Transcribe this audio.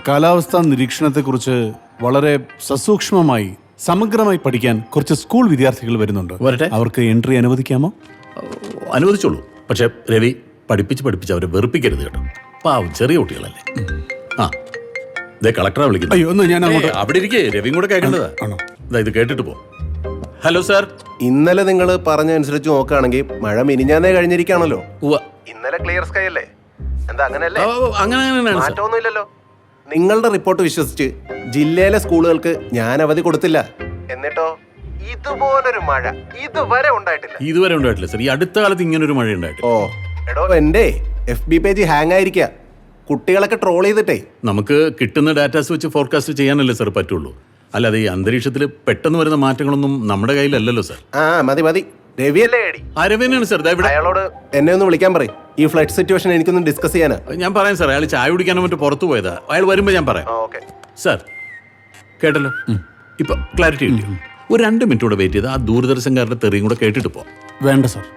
കാലാവസ്ഥാ നിരീക്ഷണത്തെക്കുറിച്ച് വളരെ സസൂക്ഷ്മമായി സമഗ്രമായി പഠിക്കാൻ കുറച്ച് സ്കൂൾ വിദ്യാർത്ഥികൾ വരുന്നുണ്ട്. വരട്ടെ. അവർക്ക് എൻട്രി അനുവദിക്കാമോ? അനുവദിച്ചോളൂ. പക്ഷെ രവി പഠിപ്പിച്ച് അവരെ വെറുപ്പിക്കരുത് കേട്ടോ. പാവം ചെറിയ കുട്ടികളല്ലേ. ആ ഇതേ കളക്ടറെ വിളിക്കുന്നു. അയ്യോ ഒന്ന് ഞാൻ അങ്ങോട്ട്. അവിടെ ഇരിക്കേ, രവിയും കൂടെ കേൾക്കേണ്ടതാ. ഇത് കേട്ടിട്ട് പോ. Hello sir. ഇന്നലെ നിങ്ങൾ പറഞ്ഞനുസരിച്ച് നോക്കുകയാണെങ്കിൽ മഴ മിനിഞ്ഞാന്നേ കഴിഞ്ഞിരിക്കുകയാണല്ലോ. ഉവ്വ. ഇന്നലെ ക്ലിയർ സ്കൈ അല്ലേ? എന്താ അങ്ങനെയല്ലേ? അങ്ങനെ മാറ്റമൊന്നുമില്ലല്ലോ. നിങ്ങളുടെ റിപ്പോർട്ട് വിശ്വസിച്ച് ജില്ലയിലെ സ്കൂളുകൾക്ക് ഞാൻ അവധി കൊടുത്തില്ല. എന്നിട്ടോ ഇതുപോലൊരു മഴ ഇതുവരെ ഉണ്ടായിട്ടില്ല സാർ. ഈ അടുത്ത കാലത്ത് ഇങ്ങനെ ഒരു മഴ ഉണ്ടായിട്ടില്ല. ഓ എടോ, എന്റെ FB പേജ് ഹാങ് ആയിരിക്കുക. കുട്ടികളൊക്കെ ട്രോൾ ചെയ്തിട്ടേ. നമുക്ക് കിട്ടുന്ന ഡാറ്റാസ് വെച്ച് ഫോർകാസ്റ്റ് ചെയ്യാനല്ലേ സാർ പറ്റുള്ളൂ. അല്ലാതെ ഈ അന്തരീക്ഷത്തിൽ പെട്ടെന്ന് വരുന്ന മാറ്റങ്ങളൊന്നും നമ്മുടെ കയ്യിലല്ലല്ലോ സാർ. മതി രവിയല്ലേ ഏടി? ആ രവിനാണ് സാർ. അയാളോട് എന്നെ ഒന്ന് വിളിക്കാൻ പറയും. ഈ ഫ്ലഡ് സിറ്റുവേഷൻ എനിക്കൊന്ന് ഡിസ്കസ് ചെയ്യാനാ. ഞാൻ പറയാം സാർ. അയാൾ ചായ കുടിക്കാനോ മറ്റോ പുറത്തു പോയതാ. അയാൾ വരുമ്പോൾ ഞാൻ പറയാം. സാർ കേട്ടല്ലോ, ഇപ്പൊ ക്ലാരിറ്റി കിട്ടിയോ? ഒരു 2 മിനിറ്റ് കൂടെ വെയിറ്റ് ചെയ്ത് ആ ദൂരദർശൻകാരുടെ തെറിയും കൂടെ കേട്ടിട്ട് പോ. വേണ്ട സാർ.